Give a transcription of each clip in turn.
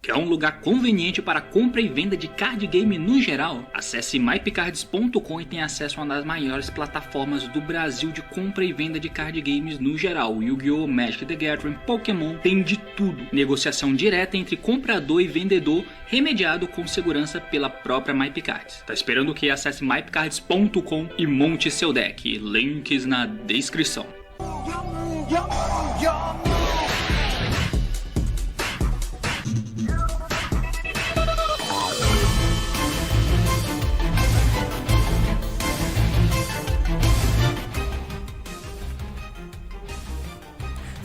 Quer um lugar conveniente para compra e venda de card game no geral? Acesse mypcards.com e tenha acesso a uma das maiores plataformas do Brasil de compra e venda de card games no geral. Yu-Gi-Oh!, Magic the Gathering, Pokémon, tem de tudo. Negociação direta entre comprador e vendedor, remediado com segurança pela própria MyPcards. Tá esperando o que? Acesse mypcards.com e monte seu deck. Links na descrição.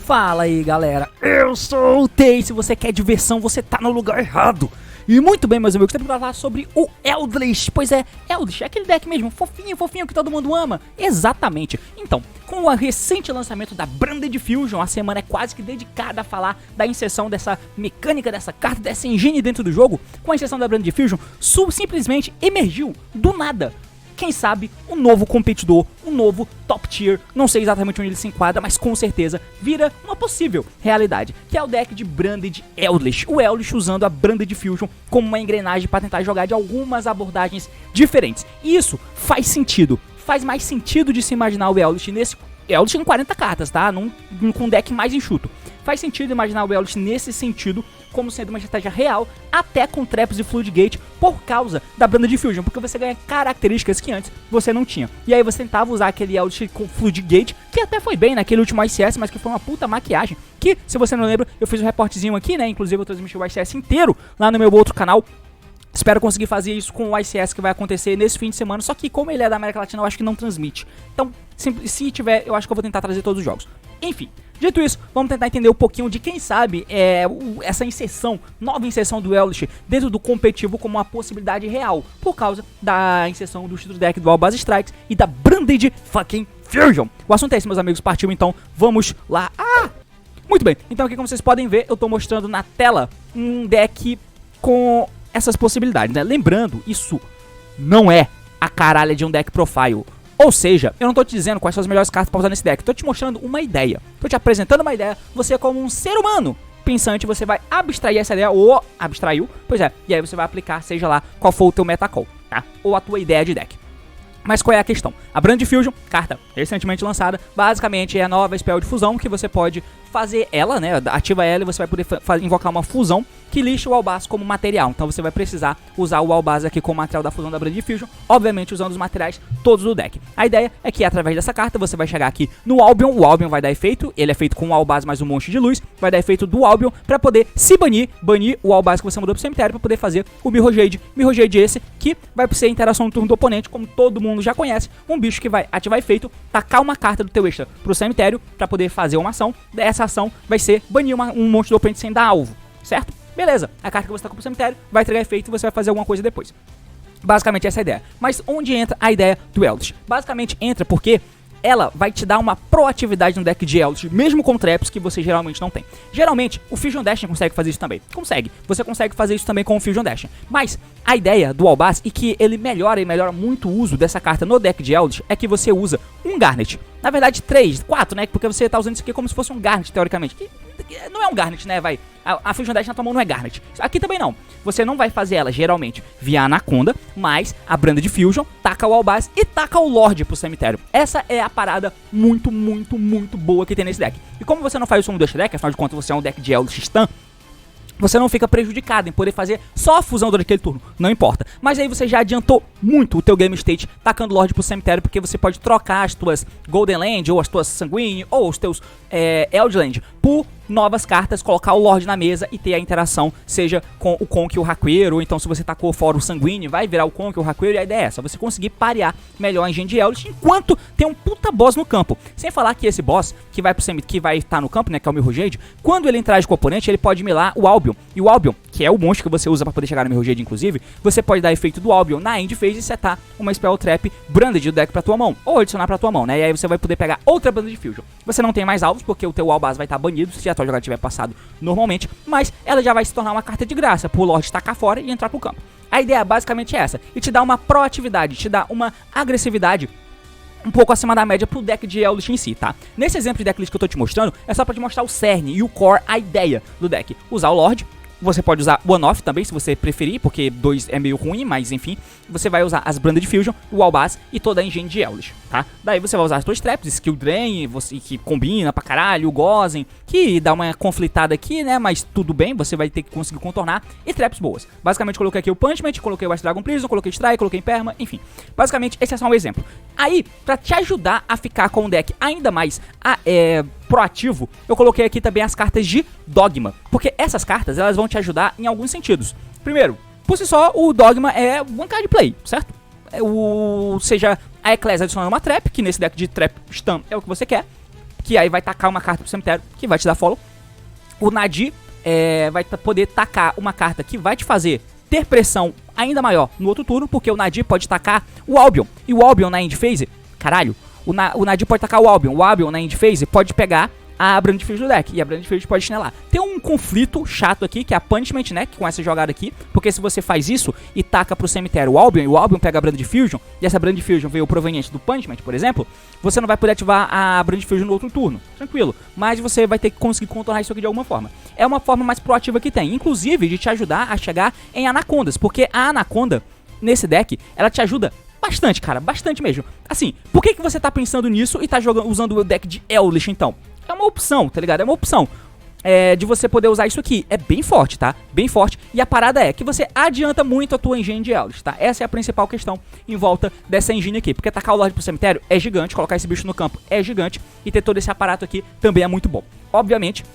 Fala aí galera, eu sou o Tei. Se você quer diversão, você tá no lugar errado. E muito bem, meus amigos, temos que falar sobre o Eldritch. Pois é, Eldritch é aquele deck mesmo, fofinho, fofinho, que todo mundo ama. Exatamente. Então, com o recente lançamento da Branded Fusion, a semana é quase que dedicada a falar da inserção dessa mecânica, dessa carta, dessa engine dentro do jogo. Com a inserção da Branded Fusion, simplesmente emergiu do nada. Quem sabe, um novo competidor, um novo top tier, não sei exatamente onde ele se enquadra, mas com certeza vira uma possível realidade, que é o deck de Branded Eldritch. O Eldritch usando a Branded Fusion como uma engrenagem para tentar jogar de algumas abordagens diferentes. E isso faz sentido, faz mais sentido de se imaginar o Eldritch nesse... Eldritch em 40 cartas, tá? Com um deck mais enxuto. Faz sentido imaginar o Eldritch nesse sentido, como sendo uma estratégia real, até com Traps e Floodgate, por causa da Branded Fusion, porque você ganha características que antes você não tinha. E aí você tentava usar aquele Eldritch com Floodgate, que até foi bem naquele último ICS, mas que foi uma puta maquiagem, que, se você não lembra, eu fiz um reportezinho aqui, né, inclusive eu transmiti o ICS inteiro lá no meu outro canal. Espero conseguir fazer isso com o ICS que vai acontecer nesse fim de semana, só que como ele é da América Latina, eu acho que não transmite. Então, se tiver, eu acho que eu vou tentar trazer todos os jogos. Enfim, dito isso, vamos tentar entender um pouquinho de, quem sabe, essa inserção, nova inserção do Eldritch dentro do competitivo como uma possibilidade real, por causa da inserção do Shadow Deck do All Base Strikes e da Branded fucking Fusion. O assunto é esse, meus amigos, partiu então, vamos lá. Muito bem, então aqui como vocês podem ver, eu tô mostrando na tela um deck com essas possibilidades, né? Lembrando, isso não é a caralha de um deck profile. Ou seja, eu não tô te dizendo quais são as melhores cartas pra usar nesse deck, tô te mostrando uma ideia, tô te apresentando uma ideia. Você, como um ser humano pensante, você vai abstrair essa ideia, ou abstraiu, pois é, e aí você vai aplicar, seja lá qual for o teu metacall, tá? Ou a tua ideia de deck. Mas qual é a questão? A Branded Fusion, carta recentemente lançada, basicamente é a nova spell de fusão que você pode fazer ela, né? Ativa ela e você vai poder invocar uma fusão que lixa o Albaz como material. Então você vai precisar usar o Albaz aqui como material da fusão da Branded Fusion, obviamente usando os materiais todos do deck. A ideia é que através dessa carta você vai chegar aqui no Albion, o Albion vai dar efeito, ele é feito com o Albaz mais um monte de luz, vai dar efeito do Albion para poder se banir o Albaz que você mandou pro cemitério para poder fazer o Mirror Jade. Mirror Jade esse que vai ser a interação no turno do oponente, como todo mundo já conhece, um bicho que vai ativar efeito, tacar uma carta do teu extra pro cemitério para poder fazer uma ação. Essa ação vai ser banir um monte do oponente sem dar alvo, certo? Beleza, a carta que você tacou pro cemitério vai entregar efeito e você vai fazer alguma coisa depois. Basicamente essa é a ideia. Mas onde entra a ideia do Eldritch? Basicamente entra porque ela vai te dar uma proatividade no deck de Eldritch, mesmo com traps que você geralmente não tem. Geralmente, o Fusion Dashing consegue fazer isso também. Consegue. Você consegue fazer isso também com o Fusion Dashing. Mas a ideia do Albaz, e que ele melhora muito o uso dessa carta no deck de Eldritch, é que você usa um Garnet. Na verdade, 3, 4, né? Porque você tá usando isso aqui como se fosse um Garnet, teoricamente. Que não é um Garnet, né? A Fusion Dash na tua mão não é Garnet. Aqui também não. Você não vai fazer ela, geralmente, via Anaconda, mas a Branded Fusion taca o Albaz e taca o Lorde pro cemitério. Essa é a parada muito boa que tem nesse deck. E como você não faz isso no deste deck, afinal de contas você é um deck de Eldritch Stun, você não fica prejudicado em poder fazer só a fusão durante aquele turno, não importa. Mas aí você já adiantou muito o teu game state tacando Lorde pro cemitério, porque você pode trocar as tuas Golden Land, ou as tuas Sanguine, ou os teus Eldland por novas cartas, colocar o Lorde na mesa e ter a interação, seja com o Conk e o Raqueiro, ou então se você tacou fora o Sanguine, vai virar o Conk e o Raqueiro, e a ideia é essa, você conseguir parear melhor a engine de Eldritch, enquanto tem um puta boss no campo. Sem falar que esse boss, que vai estar no campo, né, que é o Mirror Jade, quando ele interage com o oponente, ele pode milar o Albion, e o Albion, que é o monstro que você usa pra poder chegar no Mirror Jade, inclusive, você pode dar efeito do Albion na end phase e setar uma Spell Trap Branded do deck pra tua mão, ou adicionar pra tua mão, né, e aí você vai poder pegar outra Branded Fusion. Você não tem mais alvos, porque o teu Albaz vai estar banido, se a tua jogada tiver passado normalmente, mas ela já vai se tornar uma carta de graça pro Lorde tacar fora e entrar pro campo. A ideia basicamente é essa, e te dá uma proatividade, te dá uma agressividade um pouco acima da média pro deck de Eldritch em si, tá? Nesse exemplo de decklist que eu tô te mostrando, é só pra te mostrar o cerne e o core, a ideia do deck. Usar o Lorde Você pode usar One-Off também, se você preferir, porque 2 é meio ruim, mas enfim. Você vai usar as Branded Fusion, o Albaz e toda a engine de Eldritch, tá? Daí você vai usar as tuas traps, Skill Drain, que combina pra caralho, o Gozen, que dá uma conflitada aqui, né? Mas tudo bem, você vai ter que conseguir contornar. E traps boas. Basicamente coloquei aqui o Punishment, coloquei o White Dragon Prison, coloquei Strike, coloquei Perma, enfim. Basicamente esse é só um exemplo. Aí, pra te ajudar a ficar com o deck ainda mais proativo, eu coloquei aqui também as cartas de Dogma. Porque essas cartas, elas vão te ajudar em alguns sentidos. Primeiro, por si só, o Dogma é one card play, certo? Seja a Ecclesia adicionando uma trap, que nesse deck de trap stun é o que você quer, que aí vai tacar uma carta pro cemitério, que vai te dar follow. O Nadir vai poder tacar uma carta que vai te fazer ter pressão ainda maior no outro turno, porque o Nadir pode tacar o Albion. E o Albion na end phase, caralho, o Nadir pode tacar o Albion na end phase pode pegar a Branded Fusion do deck, e a Branded Fusion pode chinelar. Tem um conflito chato aqui, que é a Punishment, né, com essa jogada aqui, porque se você faz isso e taca pro cemitério o Albion, e o Albion pega a Branded Fusion, e essa Branded Fusion veio proveniente do Punishment, por exemplo, você não vai poder ativar a Branded Fusion no outro turno, tranquilo, mas você vai ter que conseguir contornar isso aqui de alguma forma. É uma forma mais proativa que tem, inclusive de te ajudar a chegar em Anacondas, porque a Anaconda, nesse deck, ela te ajuda bastante, cara, bastante mesmo. Assim, por que você tá pensando nisso e tá usando o deck de Eldritch, então? É uma opção, tá ligado? É uma opção de você poder usar isso aqui. É bem forte, tá? Bem forte. E a parada é que você adianta muito a tua engine de Eldritch, tá? Essa é a principal questão em volta dessa engine aqui. Porque tacar o Lorde pro cemitério é gigante, colocar esse bicho no campo é gigante, e ter todo esse aparato aqui também é muito bom. Obviamente,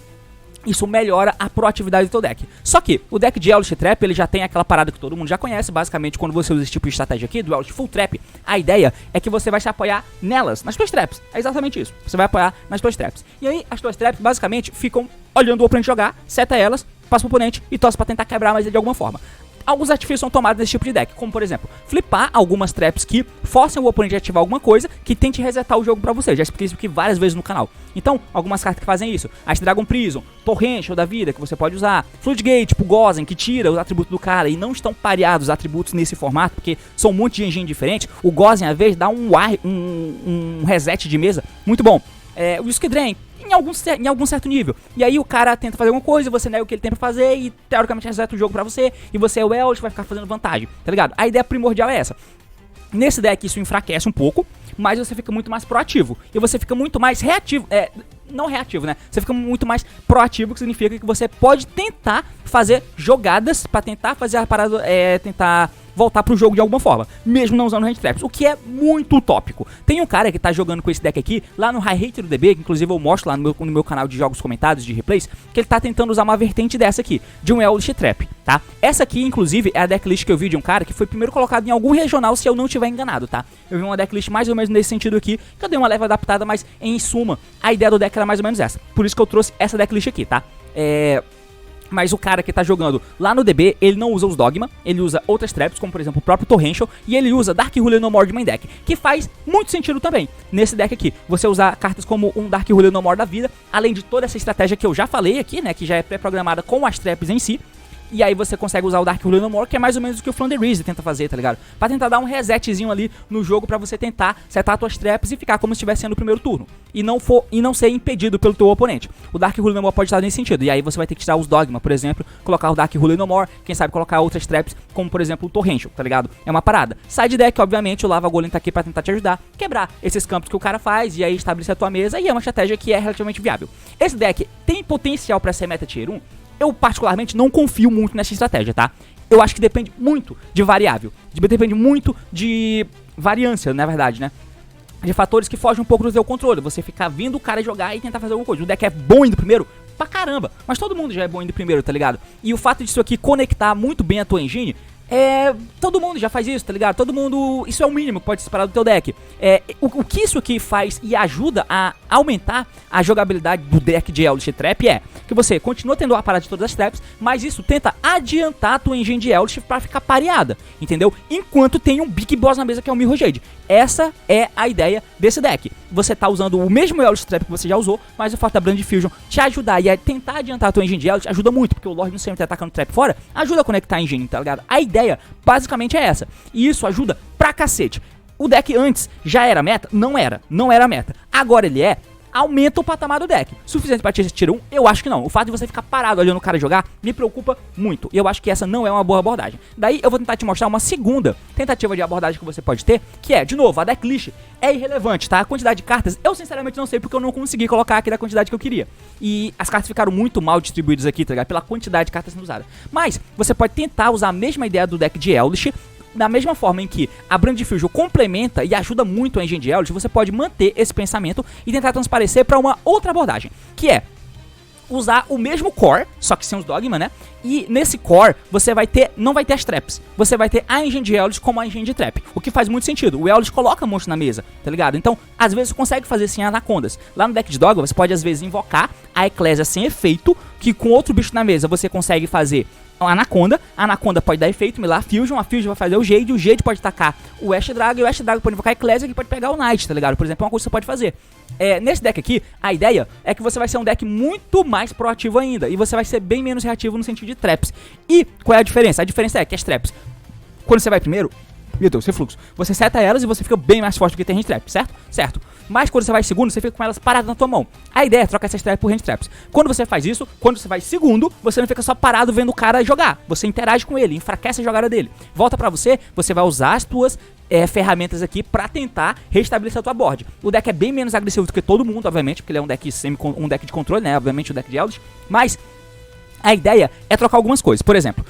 isso melhora a proatividade do teu deck. Só que o deck de Eldritch Trap, ele já tem aquela parada que todo mundo já conhece. Basicamente, quando você usa esse tipo de estratégia aqui, do Eldritch Full Trap, a ideia é que você vai se apoiar nelas, nas tuas traps. É exatamente isso. Você vai apoiar nas tuas traps. E aí, as tuas traps, basicamente, ficam olhando o oponente jogar, seta elas, passa pro oponente e torce pra tentar quebrar mais ele de alguma forma. Alguns artifícios são tomados nesse tipo de deck, como por exemplo, flipar algumas traps que forcem o oponente a ativar alguma coisa que tente resetar o jogo pra você. Já expliquei isso aqui várias vezes no canal. Então, algumas cartas que fazem isso: Ice Dragon Prison, Torrential da vida, que você pode usar, Floodgate, tipo Gozen, que tira os atributos do cara, e não estão pareados os atributos nesse formato, porque são um monte de engine diferente. O Gozen, às vezes, dá um reset de mesa muito bom. O Skill Drain, em algum certo nível. E aí o cara tenta fazer alguma coisa, você nega o que ele tem pra fazer e teoricamente reseta o jogo pra você, e você é o Eldritch, vai ficar fazendo vantagem, tá ligado? A ideia primordial é essa. Nesse deck isso enfraquece um pouco, mas você fica muito mais proativo. E você fica muito mais reativo. Não reativo, né? Você fica muito mais proativo, que significa que você pode tentar fazer jogadas pra tentar fazer a parada, tentar voltar pro jogo de alguma forma, mesmo não usando hand traps, o que é muito utópico. Tem um cara que tá jogando com esse deck aqui, lá no High Hate do DB, que inclusive eu mostro lá no meu canal de jogos comentados, de replays, que ele tá tentando usar uma vertente dessa aqui, de um Eldritch Trap, tá? Essa aqui, inclusive, é a decklist que eu vi de um cara que foi primeiro colocado em algum regional, se eu não tiver enganado, tá? Eu vi uma decklist mais ou menos nesse sentido aqui, que eu dei uma leve adaptada, mas em suma, a ideia do deck era mais ou menos essa. Por isso que eu trouxe essa decklist aqui, tá? Mas o cara que tá jogando lá no DB, ele não usa os Dogma, ele usa outras traps, como por exemplo o próprio Torrential, e ele usa Dark Ruler No More de main deck, que faz muito sentido também nesse deck aqui. Você usar cartas como um Dark Ruler No More da vida, além de toda essa estratégia que eu já falei aqui, né, que já é pré-programada com as traps em si. E aí você consegue usar o Dark Ruler No More, que é mais ou menos o que o Flounder Reese tenta fazer, tá ligado? Pra tentar dar um resetzinho ali no jogo, pra você tentar setar as tuas traps e ficar como se estivesse sendo o primeiro turno. E não ser impedido pelo teu oponente. O Dark Ruler No More pode estar nesse sentido. E aí você vai ter que tirar os Dogma, por exemplo, colocar o Dark Ruler No More, quem sabe colocar outras traps, como por exemplo o Torrential, tá ligado? É uma parada. Side deck, obviamente, o Lava Golem tá aqui pra tentar te ajudar, quebrar esses campos que o cara faz, e aí estabelecer a tua mesa, e é uma estratégia que é relativamente viável. Esse deck tem potencial pra ser meta tier 1? Eu particularmente não confio muito nessa estratégia, tá? Eu acho que depende muito de variável. Depende muito de variância, na verdade, né? De fatores que fogem um pouco do seu controle. Você ficar vendo o cara jogar e tentar fazer alguma coisa. O deck é bom indo primeiro? Pra caramba. Mas todo mundo já é bom indo primeiro, tá ligado? E o fato disso aqui conectar muito bem a tua engine... todo mundo já faz isso, tá ligado? Todo mundo... Isso é o mínimo que pode se esperar do teu deck. O que isso aqui faz e ajuda a aumentar a jogabilidade do deck de Eldritch Trap é que você continua tendo a parada de todas as traps, mas isso tenta adiantar a tua engine de Eldritch pra ficar pareada, entendeu? Enquanto tem um Big Boss na mesa que é o Mirror Jade. Essa é a ideia desse deck. Você tá usando o mesmo Eldritch Trap que você já usou, mas o fato da Branded Fusion te ajudar e a tentar adiantar a tua engine de Eldritch ajuda muito, porque o Lorde não sempre tá atacando trap fora, ajuda a conectar a engine, tá ligado? A ideia basicamente é essa, e isso ajuda pra cacete. O deck antes já era meta? Não era meta. Agora ele é. aumenta o patamar do deck. Suficiente pra tier 1? Eu acho que não. O fato de você ficar parado olhando o cara jogar me preocupa muito. E eu acho que essa não é uma boa abordagem. Daí eu vou tentar te mostrar uma segunda tentativa de abordagem que você pode ter, que é, de novo, a decklist é irrelevante, tá? A quantidade de cartas, eu sinceramente não sei porque eu não consegui colocar aqui da quantidade que eu queria. E as cartas ficaram muito mal distribuídas aqui, tá ligado? Pela quantidade de cartas sendo usadas. Mas você pode tentar usar a mesma ideia do deck de Eldritch. Da mesma forma em que a Brand Fusion complementa e ajuda muito a engine de Eldritch, você pode manter esse pensamento e tentar transparecer para uma outra abordagem, que é usar o mesmo core, só que sem os dogma, né? E nesse core, você vai ter, não vai ter as traps, você vai ter a engine de Eldritch como a engine de trap, o que faz muito sentido. O Eldritch coloca monstro na mesa, tá ligado? Então, às vezes você consegue fazer sem anacondas. Lá no deck de dogma, você pode às vezes invocar a Eclésia sem efeito, que com outro bicho na mesa você consegue fazer a Anaconda pode dar efeito, Milar a Fusion vai fazer o Jade pode atacar o Ash Dragon, e o Ash Dragon pode invocar a Eclésia, que pode pegar o Knight, tá ligado? Por exemplo, é uma coisa que você pode fazer. Nesse deck aqui, a ideia é que você vai ser um deck muito mais proativo ainda, e você vai ser bem menos reativo no sentido de traps. E qual é a diferença? A diferença é que as traps, quando você vai primeiro, meu Deus, refluxo, você seta elas e você fica bem mais forte do que tem range trap, certo? Certo. Mas quando você vai segundo, você fica com elas paradas na tua mão. A ideia é trocar essas traps por range traps. Quando você faz isso, quando você vai segundo, você não fica só parado vendo o cara jogar. Você interage com ele, enfraquece a jogada dele. Volta pra você vai usar as tuas ferramentas aqui pra tentar restabelecer a tua board. O deck é bem menos agressivo do que todo mundo, obviamente, porque ele é um deck de controle, né? Obviamente o deck de Eldritch, mas a ideia é trocar algumas coisas. Por exemplo,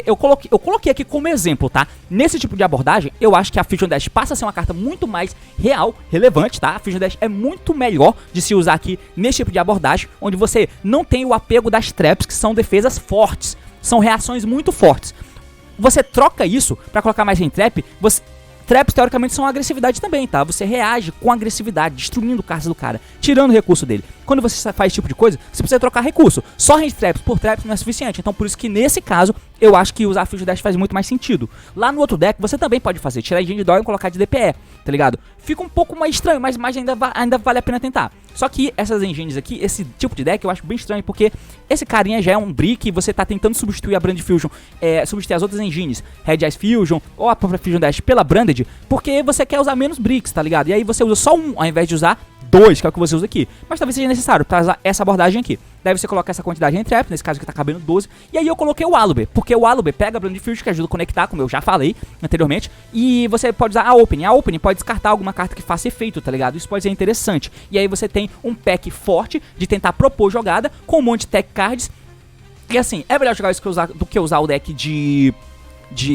eu coloquei aqui como exemplo, tá? Nesse tipo de abordagem, eu acho que a Fusion Dash passa a ser uma carta muito mais real, relevante, tá? A Fusion Dash é muito melhor de se usar aqui nesse tipo de abordagem, onde você não tem o apego das traps, que são defesas fortes, são reações muito fortes. Você troca isso pra colocar mais em trap, traps, teoricamente, são agressividade também, tá? Você reage com agressividade, destruindo cartas do cara, tirando o recurso dele. Quando você faz esse tipo de coisa, você precisa trocar recurso. Só range traps por traps não é suficiente. Então, por isso que, nesse caso, eu acho que usar a Fusion Dash faz muito mais sentido. Lá no outro deck, você também pode fazer, tirar a engine de dó e colocar de DPE, tá ligado? Fica um pouco mais estranho, mas ainda vale a pena tentar. Só que essas engines aqui, esse tipo de deck, eu acho bem estranho, porque esse carinha já é um brick e você tá tentando substituir a Brand Fusion, substituir as outras engines, Red Eyes Fusion ou a própria Fusion Dash pela Branded, porque você quer usar menos bricks, tá ligado? E aí você usa só um, ao invés de usar dois, que é o que você usa aqui. Mas talvez seja necessário pra usar essa abordagem aqui. Daí você coloca essa quantidade em trap, nesse caso aqui tá cabendo 12. E aí eu coloquei o Aluber, porque o Aluber pega a Brand Fusion, que ajuda a conectar, como eu já falei anteriormente. E você pode usar a Opening. A Opening pode descartar alguma carta que faça efeito, tá ligado? Isso pode ser interessante. E aí você tem um pack forte de tentar propor jogada com um monte de tech cards. E assim, é melhor jogar isso do que usar o deck de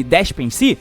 Dash em si?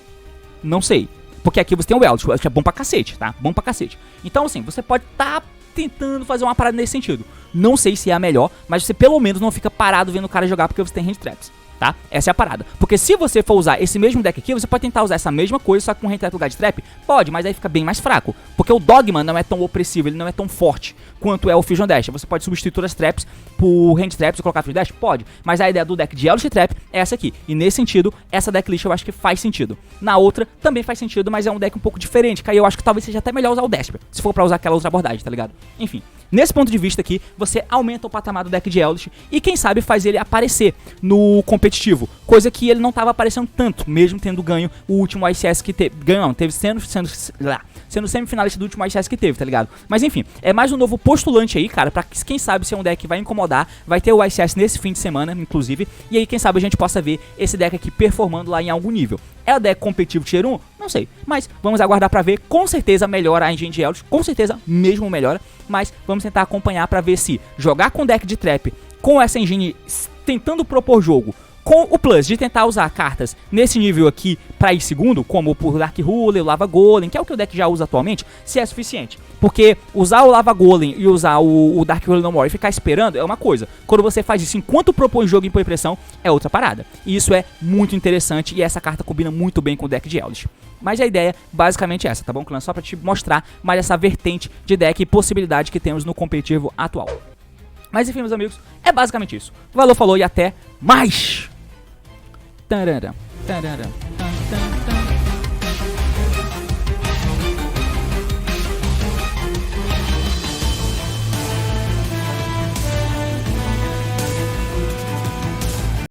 Não sei. Porque aqui você tem o Eldritch, que é bom pra cacete, tá? Bom pra cacete. Então assim, você pode estar tentando fazer uma parada nesse sentido. Não sei se é a melhor, mas você pelo menos não fica parado vendo o cara jogar porque você tem range traps, tá? Essa é a parada. Porque se você for usar esse mesmo deck aqui, você pode tentar usar essa mesma coisa, só que com range trap no lugar de trap? Pode, mas aí fica bem mais fraco. Porque o Dogma não é tão opressivo, ele não é tão forte quanto é o Fusion Dash. Você pode substituir todas as traps por range traps e colocar Fusion Dash? Pode. Mas a ideia do deck de Eldritch Trap é essa aqui. E nesse sentido, essa decklist eu acho que faz sentido. Na outra, também faz sentido, mas é um deck um pouco diferente, que aí eu acho que talvez seja até melhor usar o Desper, se for pra usar aquela outra abordagem, tá ligado? Enfim. Nesse ponto de vista aqui, você aumenta o patamar do deck de Eldritch e quem sabe faz ele aparecer no competitivo, coisa que ele não estava aparecendo tanto, mesmo tendo ganho o último ICS que teve. Ganho não, teve sendo semifinalista do último ICS que teve, tá ligado? Mas enfim, é mais um novo postulante aí, cara, pra quem sabe ser um deck que vai incomodar, vai ter o ICS nesse fim de semana, inclusive, e aí quem sabe a gente possa ver esse deck aqui performando lá em algum nível. É o deck competitivo tier 1? Não sei, mas vamos aguardar pra ver. Com certeza melhora a engine de Eldritch, com certeza mesmo melhora, mas vamos tentar acompanhar pra ver se jogar com deck de trap, com essa engine tentando propor jogo, com o plus de tentar usar cartas nesse nível aqui pra ir segundo, como o Dark Ruler, o Lava Golem, que é o que o deck já usa atualmente, se é suficiente. Porque usar o Lava Golem e usar o Dark Ruler No More e ficar esperando é uma coisa. Quando você faz isso enquanto propõe jogo e impõe pressão, é outra parada. E isso é muito interessante e essa carta combina muito bem com o deck de Eldritch. Mas a ideia basicamente é essa, tá bom, clã? Só pra te mostrar mais essa vertente de deck e possibilidade que temos no competitivo atual. Mas enfim, meus amigos, é basicamente isso. Valeu, falou e até mais! Tarará, tarará.